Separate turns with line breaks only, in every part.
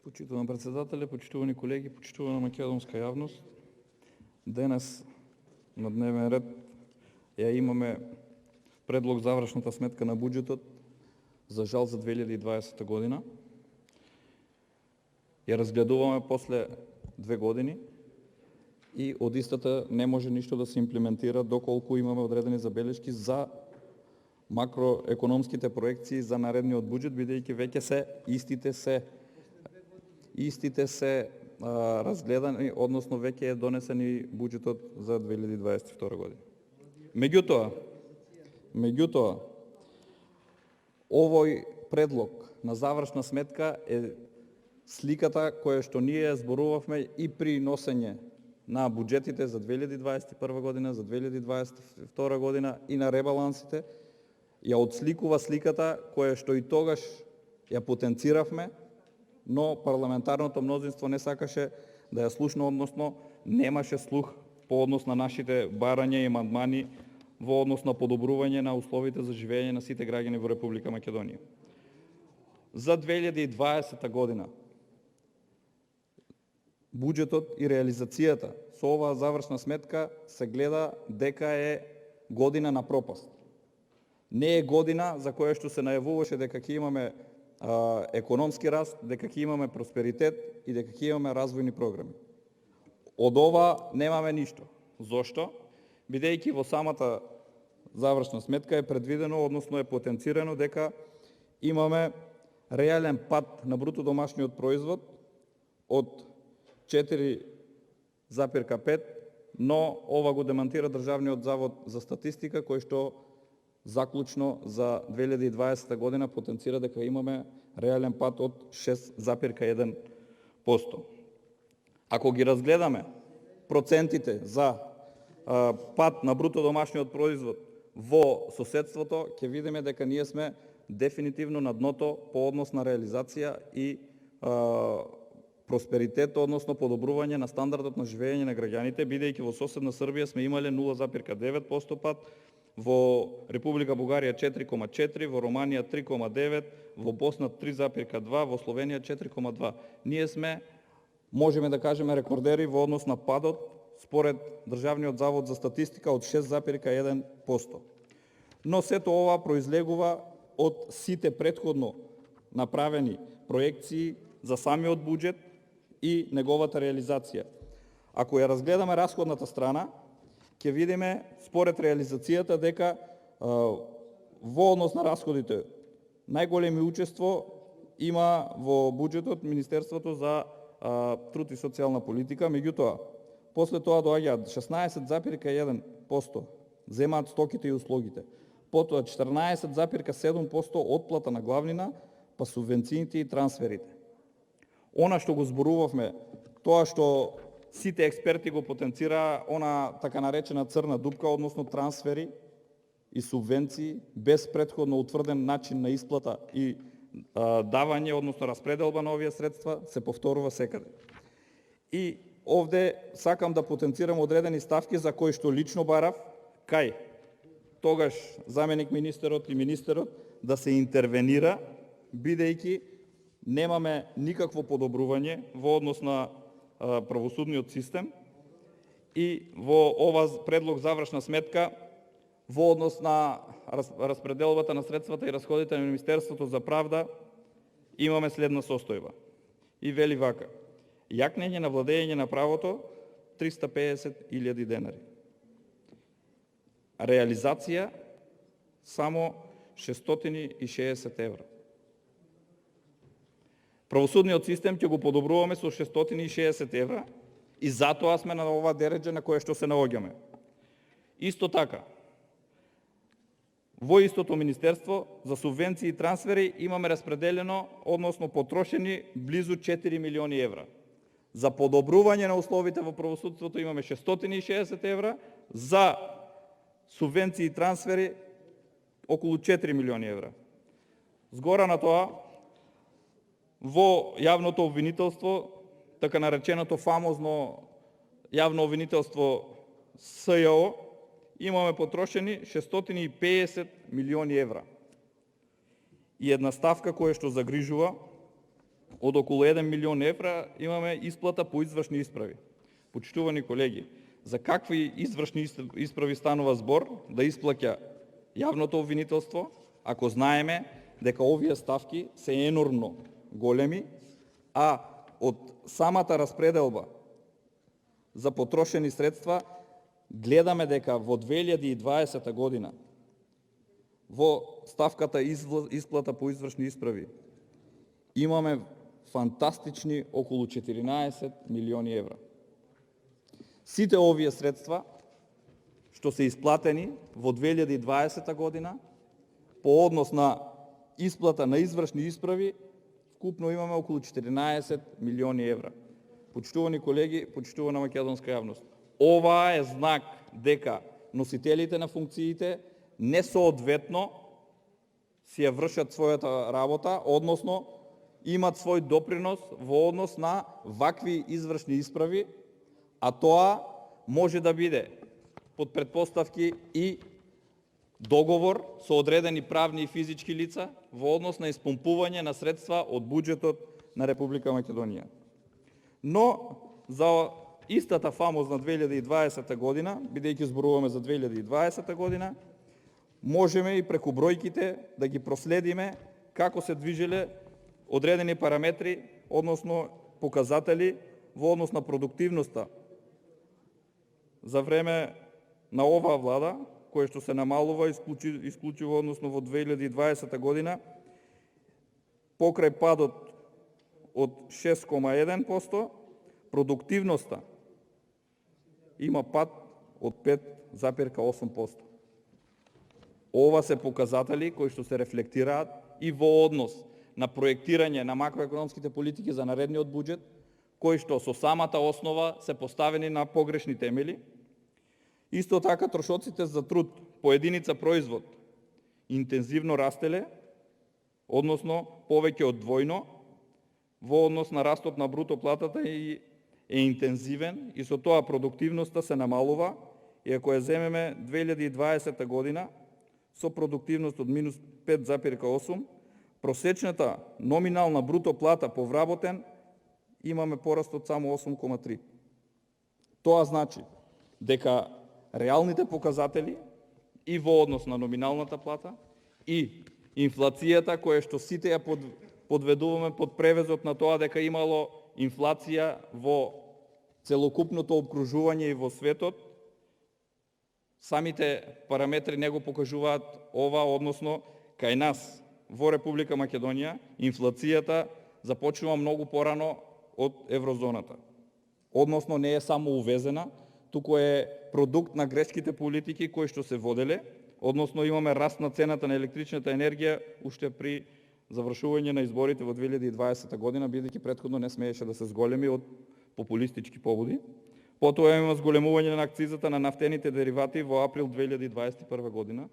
Почитуван председателя, почитувани колеги, почитувана македонска јавност. Денес на дневен ред ја имаме предлог завршната сметка на буџетот за жал за 2020 година. Ја разгледуваме после 2 години и од истата не може ништо да се имплементира доколку имаме одредени забелешки за макроекономските проекции за наредниот буџет, бидејќи веќе истите се разгледани, односно веќе е донесен и буџетот за 2022 година. Меѓутоа, овој предлог на завршна сметка е сликата која што ние зборувавме и при носење на буџетите за 2021 година, за 2022 година и на ребалансите, ја отсликува сликата која што и тогаш ја потенциравме, но парламентарното мнозинство не сакаше да ја слушне, односно немаше слух по однос на нашите барања и амандмани во однос на подобрување на условите за живење на сите граѓани во Република Македонија. За 2020 година буџетот и реализацијата со оваа завршна сметка се гледа дека е година на пропаст. Не е година за која што се најавуваше дека ќе имаме економски раст, дека ќе имаме просперитет и дека ќе имаме развојни програми. Од ова немаме ништо. Зошто? Бидејќи во самата завршна сметка е предвидено, односно е потенцирано дека имаме реален пад на бруто домашниот производ од 4,5, но ова го демантира Државниот завод за статистика, кој што заклучно за 2020 година потенцира дека имаме реален пад од 6,1%. Ако ги разгледаме процентите за пад на бруто домашниот производ во соседството, ќе видиме дека ние сме дефинитивно на дното по однос на реализација и просперитет, односно подобрување на стандардот на живење на граѓаните, бидејќи во соседна Србија сме имале 0,9% пад, во Република Бугарија 4,4, во Романија 3,9, во Босна 3,2, во Словенија 4,2. Ние сме, можеме да кажеме, рекордери во однос на падот според Државниот завод за статистика од 6,1%. Но сето ова произлегува од сите претходно направени проекции за самиот буџет и неговата реализација. Ако ја разгледаме расходната страна, ќе видиме според реализацијата дека во однос на расходите најголеми учество има во буџетот Министерството за труд и социјална политика, меѓутоа после тоа доаѓаат 16,1% земаат стоките и услугите, потоа 14,7% отплата на главнина, па субвенциите и трансферите. Она што го зборувавме, тоа што сите експерти го потенцираа, она така наречена црна дупка, односно трансфери и субвенции без претходно утврден начин на исплата и давање, односно распределба на овие средства, се повторува секаде. И овде сакам да потенцирам одредени ставки за кои што лично барав кај тогаш заменик министерот и министерот да се интервенира, бидејќи немаме никакво подобрување во однос на правосудниот систем и во ова предлог завршна сметка во однос на распределбата на средствата и расходите на Министерството за правда имаме следна состојба. И вели вака: јакнење на владење на правото 350.000 денари. Реализација само 660 евра. Правосудниот систем ќе го подобруваме со 660 евра и затоа сме на ова дереџа на кое што се наоѓаме. Исто така, во истото министерство за субвенции и трансфери имаме распределено, односно потрошени близу 4 милиони евра. За подобрување на условите во правосудството имаме 660 евра, за субвенции и трансфери околу 4 милиони евра. Згора на тоа, во јавното обвинителство, така нареченото фамозно јавно обвинителство СЈО, имаме потрошени 650 милиони евра. И една ставка која што загрижува од околу 1 милион евра имаме исплата по извршни исправи. Почитувани колеги, за какви извршни исправи станува збор да исплаќа јавното обвинителство, ако знаеме дека овие ставки се енормно големи, а од самата распределба за потрошени средства гледаме дека во 2020 година во ставката исплата по извршни исправи имаме фантастични околу 14 милиони евра. Сите овие средства што се исплатени во 2020 година по однос на исплата на извршни исправи, вкупно имаме околу 14 милиони евра. Почитувани колеги, почитувана македонска јавност, ова е знак дека носителите на функциите несоодветно си ја вршат својата работа, односно имат свој допринос во однос на вакви извршни исправи, а тоа може да биде под предпоставки и договор со одредени правни и физички лица во однос на испомпување на средства од буџетот на Република Македонија. Но за истата фамозна 2020 година, бидејќи зборуваме за 2020 година, можеме и преку бројките да ги проследиме како се движеле одредени параметри, односно показатели во однос на продуктивноста за време на оваа влада, кој што се намалува исклучиво, односно во 2020 година, покрај падот од 6,1%, продуктивноста има пад од 5,8%. Ова се показатели кои што се рефлектираат и во однос на проектирање на макроекономските политики за наредниот буџет, кои што со самата основа се поставени на погрешни темели. Исто така трошоците за труд по единица производ интензивно растеле, односно повеќе од двојно, во однос на растот на бруто платата е интензивен и со тоа продуктивноста се намалува, и ако ја земеме 2020 година со продуктивност од минус 5,8, просечната номинална бруто плата по вработен имаме пораст од само 8,3. Тоа значи дека реалните показатели и во однос на номиналната плата и инфлацијата, која што сите ја подведуваме под превезот на тоа дека имало инфлација во целокупното обкружување и во светот, самите параметри не го покажуваат ова, односно кај нас во Република Македонија инфлацијата започнува многу порано од еврозоната. Односно не е само увезена, туку е продукт на грешките политики кои што се воделе, односно имаме раст на цената на електричната енергија уште при завршување на изборите во 2020 година, бидејќи претходно не смееше да се зголеми од популистички побуди. Потоа има зголемување на акцизата на нафтените деривати во април 2021 година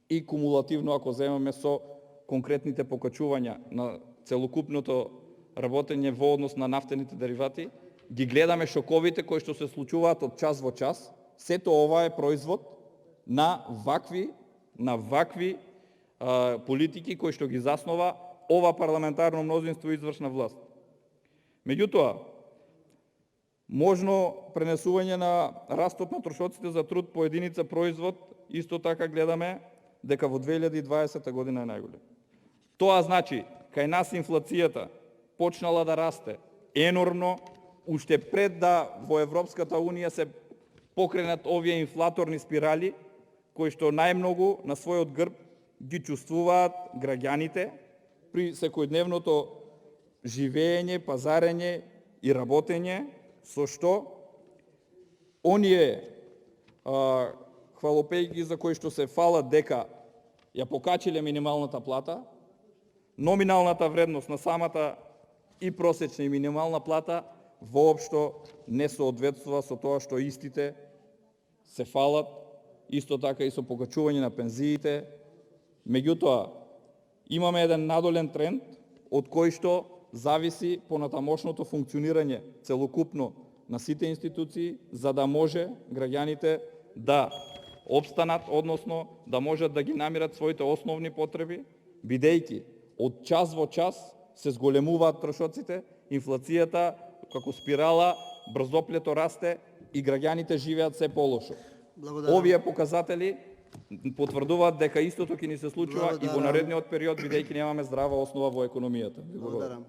и кумулативно, ако земеме со конкретните покачувања на целокупното работење во однос на нафтените деривати, ги гледаме шоковите кои што се случуваат од час во час. Сето ова е производ на вакви политики кои што ги заснова ова парламентарно мнозинство и извршна власт. Меѓутоа, можно пренесување на растот на трошоците за труд по единица производ, исто така гледаме дека во 2020 година е најголем. Тоа значи, кај нас инфлацијата почнала да расте енормно, уште пред да во Европската Унија се покренат овие инфлаторни спирали, кои што најмногу на својот грб ги чувствуваат граѓаните при секојдневното живење, пазарење и работење, со што оние хвалопејки за кои што се фалат дека ја покачиле минималната плата, номиналната вредност на самата и просечна и минимална плата воопшто не соодветствува со тоа што истите се фалат, исто така и со покачување на пензиите. Меѓутоа, имаме еден надолен тренд од кој што зависи понатамошното функционирање целокупно на сите институции, за да може граѓаните да обстанат, односно да можат да ги намират своите основни потреби, бидејќи од час во час се зголемуваат трошоците, инфлацијата како спирала брзоплето расте и граѓаните живеат се полошо. Овие показатели потврдуваат дека истото ќе ни се случува и во наредниот период, бидејќи немаме здрава основа во економијата.
Благодарам.